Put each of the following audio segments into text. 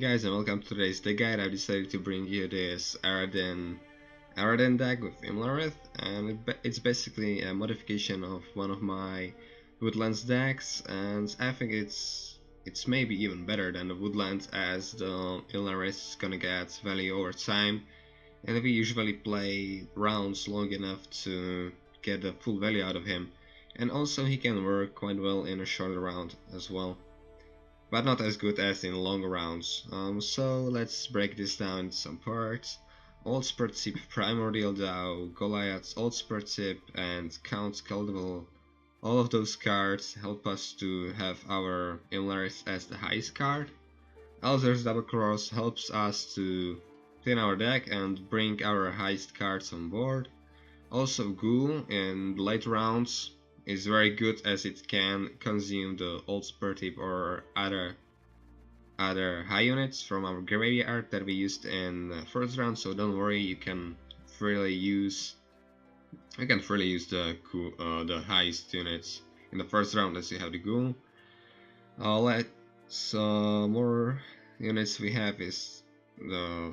guys, and welcome to today's deck guide. I decided to bring you this Araden deck with Imlarith, and it's basically a modification of one of my Woodlands decks, and I think it's maybe even better than the Woodlands, as the Imlarith is gonna get value over time, and we usually play rounds long enough to get the full value out of him, and also he can work quite well in a shorter round as well, but not as good as in long rounds. So let's break this down into some parts. Old Spur Tip, Primordial Dow, Goliath's Old Spur Tip, and Count Caldwell. All of those cards help us to have our Imlaris as the highest card. Alzur's Double Cross helps us to thin our deck and bring our highest cards on board. Also Ghoul in late rounds is very good, as it can consume the Old Spur Tip or other high units from our graveyard that we used in the first round, so don't worry, you can freely use the highest units in the first round as you have the Ghoul. More units we have is are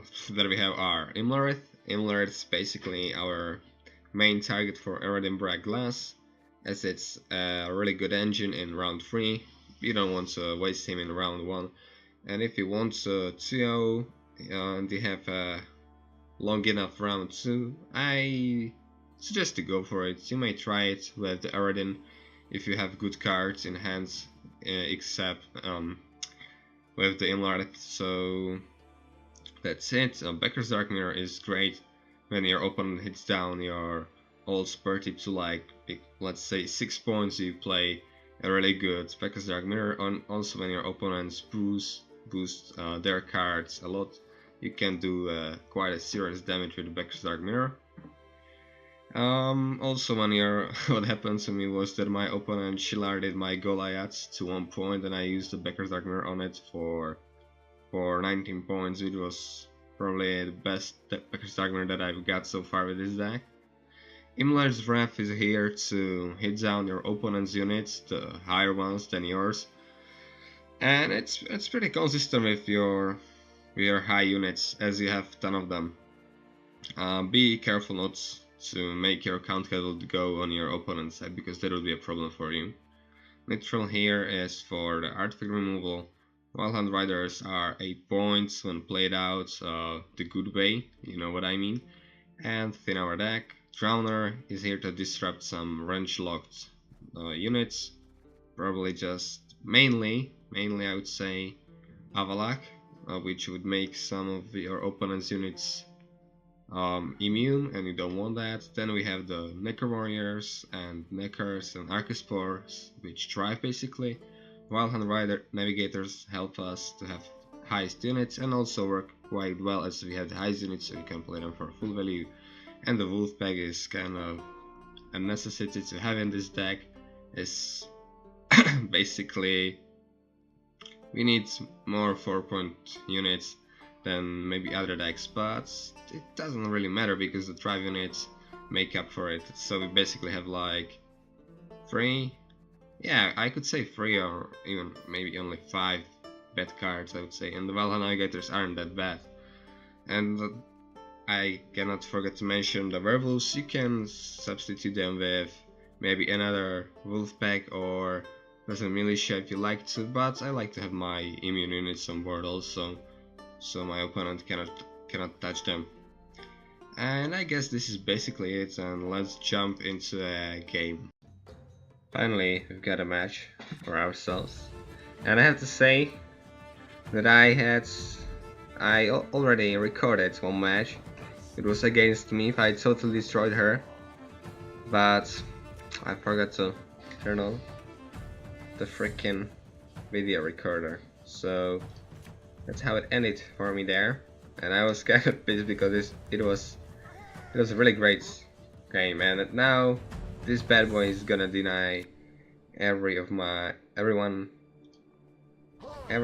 Imlarith. Imlarith is basically our main target for Araden Bragg Glass, as it's a really good engine in round 3. You don't want to waste him in round 1, and if you want to 2-0 and you have a long enough round 2, I suggest to go for it. You may try it with the Araden if you have good cards in hands, except with the Imlarith. So that's it. Becker's Dark Mirror is great when your opponent hits down your Old Spur Tip to, like, let's say 6 points. You play a really good Becker's Dark Mirror. Also when your opponents boost their cards a lot, you can do quite a serious damage with the Becker's Dark Mirror. Also what happened to me was that my opponent shielded my Goliaths to 1 point, and I used the Becker's Dark Mirror on it for 19 points, which was probably the best Becker's Dark Mirror that I've got so far with this deck. Imlar's Wrath is here to hit down your opponent's units, the higher ones than yours, and it's pretty consistent with your high units, as you have a ton of them. Be careful not to make your count cable go on your opponent's side, because that will be a problem for you. Neutral here is for the artifact removal. Wildhunt Riders are 8 points when played out the good way, you know what I mean. And thin our deck. Drowner is here to disrupt some range locked units, probably just mainly I would say Avalak, which would make some of your opponent's units immune, and you don't want that. Then we have the Necker Warriors and Neckers and Archespores, which thrive basically. Wildhunt Rider Navigators help us to have highest units and also work quite well, as we have the highest units, so you can play them for full value. And the Wolfpack is kind of a necessity to have in this deck. Is basically we need more 4-point units than maybe other decks, but it doesn't really matter because the thrive units make up for it. So we basically have like 3, yeah, I could say 3 or even maybe only 5 bad cards, I would say, and the Valhalla Navigators aren't that bad. And I cannot forget to mention the Werewolves. You can substitute them with maybe another Wolfpack or Resident Militia if you like to, but I like to have my immune units on board also, so my opponent cannot touch them. And I guess this is basically it, and let's jump into a game. Finally, we've got a match for ourselves, and I have to say that I already recorded one match. It was against me. I totally destroyed her, but I forgot to turn on the freaking video recorder, so that's how it ended for me there. And I was kind of pissed because it was a really great game, and now this bad boy is gonna deny every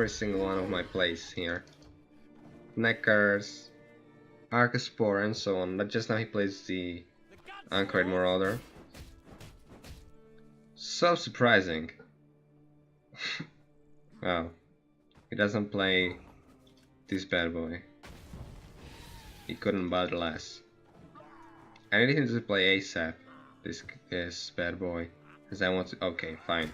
single one of my plays here. Neckers, Archespore and so on, but just now he plays the Anchored Marauder. So surprising. Wow, he doesn't play This bad boy. He couldn't bother less. I need him to play ASAP. This bad boy. Because I want to. Okay, fine.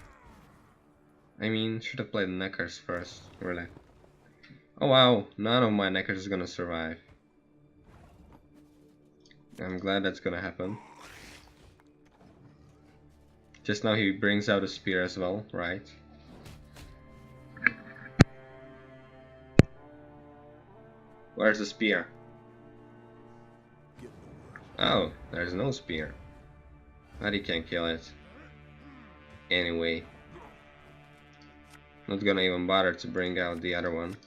I mean, should have played Neckers first, really. Oh wow, none of my Neckers is gonna survive. I'm glad that's gonna happen. Just now he brings out a spear as well, right? Where's the spear? Oh, there's no spear. But he can't kill it. Anyway. Not gonna even bother to bring out the other one.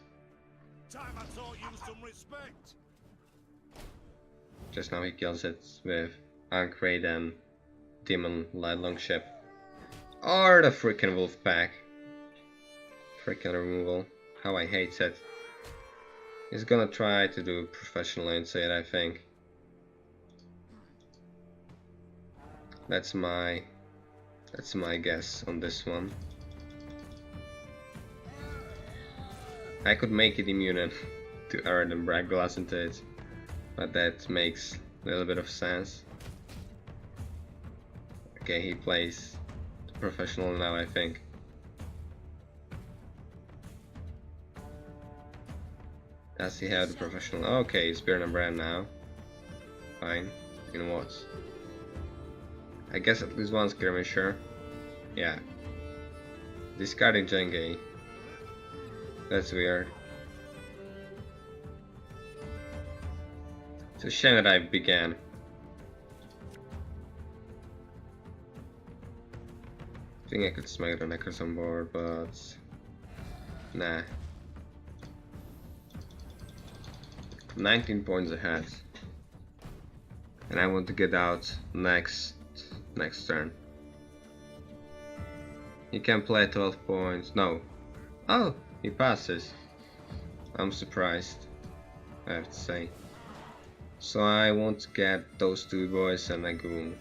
Time I taught you some respect. Just now he kills it with Ankh-Raid and Demon Light Longship. Or the freaking wolf pack. Freaking removal. How I hate it. He's gonna try to do professional inside, I think. That's my guess on this one. I could make it immune to Earth and Brag Glass into it, but that makes a little bit of sense. Okay, he plays professional now, I think. Does he have the professional? Okay, he's Spear and Brand now. Fine. In what? I guess at least one skirmisher. Yeah. Discarding Jenge. That's weird. It's a shame that I began. I think I could smack the Neckers on board, but nah. 19 points ahead. And I want to get out next turn. He can play 12 points. No. Oh, he passes. I'm surprised, I have to say. So I want to get those two boys and the ghoul.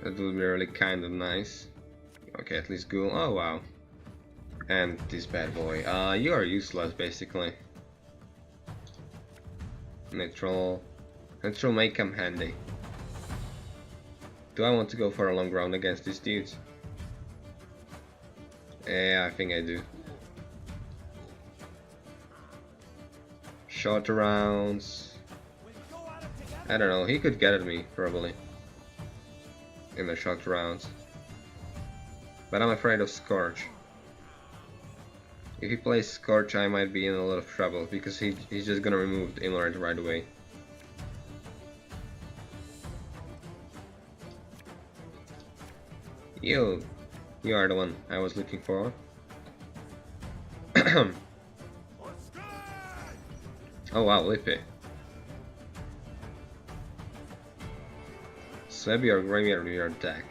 That would be really kind of nice. Okay, at least ghoul. Oh wow. And this bad boy. You are useless basically. Neutral may come handy. Do I want to go for a long round against these dudes? Yeah, I think I do. Short rounds. I don't know, he could get at me, probably. In the short rounds. But I'm afraid of Scorch. If he plays Scorch, I might be in a lot of trouble, because he's just gonna remove the Immorate right away. You are the one I was looking for. Oh wow, Lippy. Swabby or Graveyard with your attack.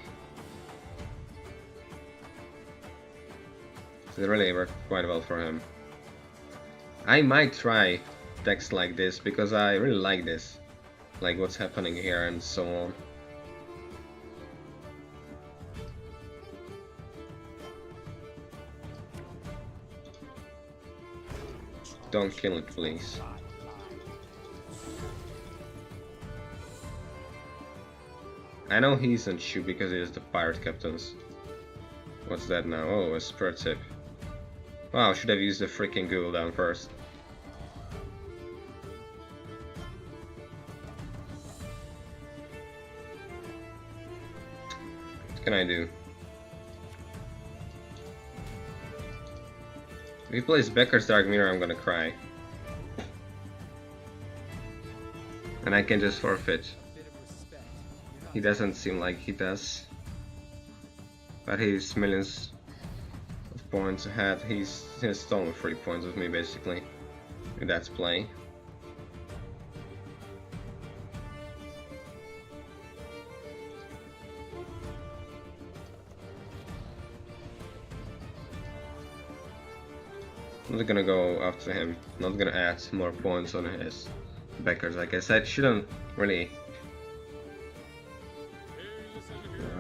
So it really worked quite well for him. I might try decks like this because I really like this. Like what's happening here and so on. Don't kill it, please. I know he's on shoot because he is the pirate captains. What's that now? Oh, a spirit tip. Wow, should have used the freaking ghoul down first. What can I do? If he plays Becker's Dark Mirror, I'm gonna cry. And I can just forfeit. He doesn't seem like he does. But he's millions of points ahead. He's stolen 3 points with me basically. If that's play. I'm not gonna go after him. Not gonna add more points on his backers. Like I said, shouldn't really.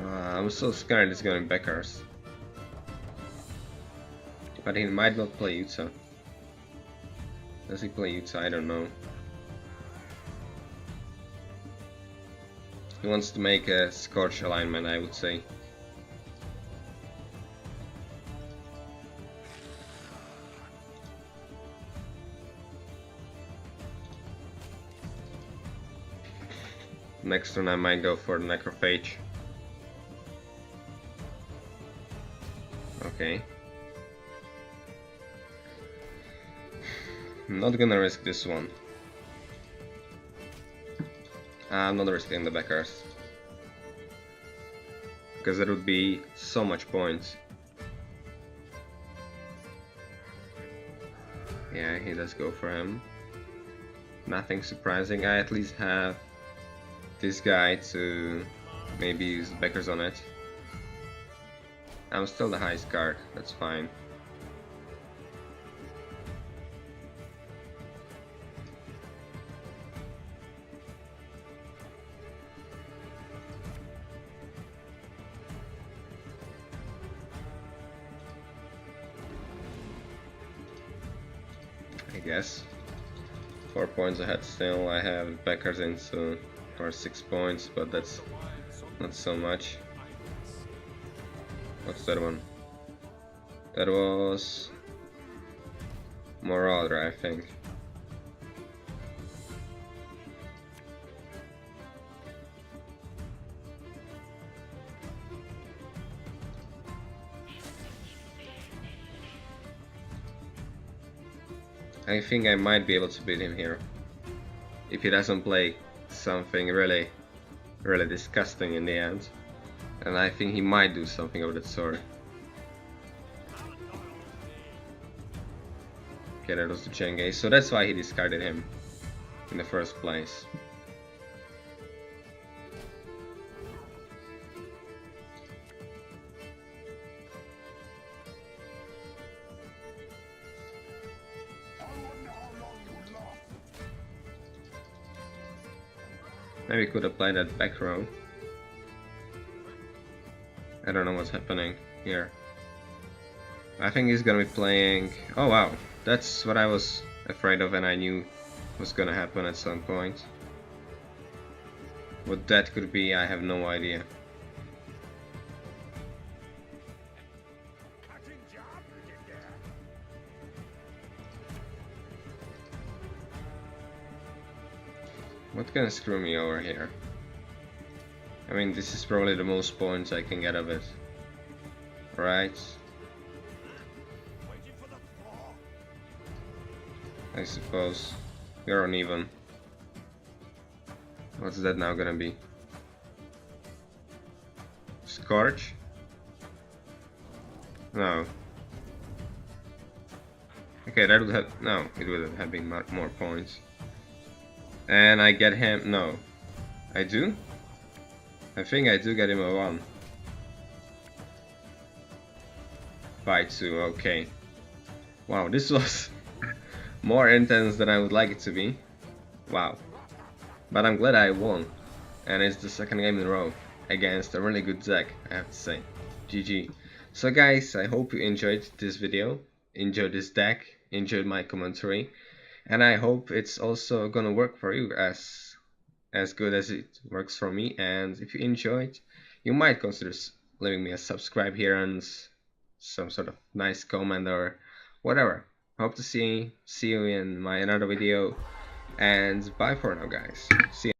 I'm so scared he's going backers. But he might not play Utah. Does he play Utah? I don't know. He wants to make a Scorch alignment, I would say. Next turn I might go for the Necrophage. Okay. I'm not gonna risk this one. I'm not risking the backers. Because that would be so much points. Yeah, he does go for him. Nothing surprising. I at least have this guy to maybe use backers on it. I'm still the highest card, that's fine. I guess. 4 points ahead still. I have backers into for 6 points, but that's not so much. What's that one? That was Marauder, I think. I think I might be able to beat him here if he doesn't play something really disgusting in the end. And I think he might do something with that sword. Okay, that was the Chenge, so that's why he discarded him in the first place. Maybe could apply that back row. I don't know what's happening here. I think he's gonna be playing... Oh wow, that's what I was afraid of and I knew was gonna happen at some point. What that could be, I have no idea. What's gonna screw me over here? I mean, this is probably the most points I can get of it. Right? I suppose. You're uneven. What's that now gonna be? Scorch? No. Okay, that would have... No, it would have been more points. And I get him... No. I do? I think I do get him a 1. By 2, okay. Wow, this was more intense than I would like it to be. Wow. But I'm glad I won. And it's the second game in a row against a really good deck, I have to say. GG. So guys, I hope you enjoyed this video, enjoyed this deck, enjoyed my commentary, and I hope it's also gonna work for you as good as it works for me. And if you enjoyed, you might consider leaving me a subscribe here and some sort of nice comment or whatever. Hope to see you in my another video, and bye for now guys. See you.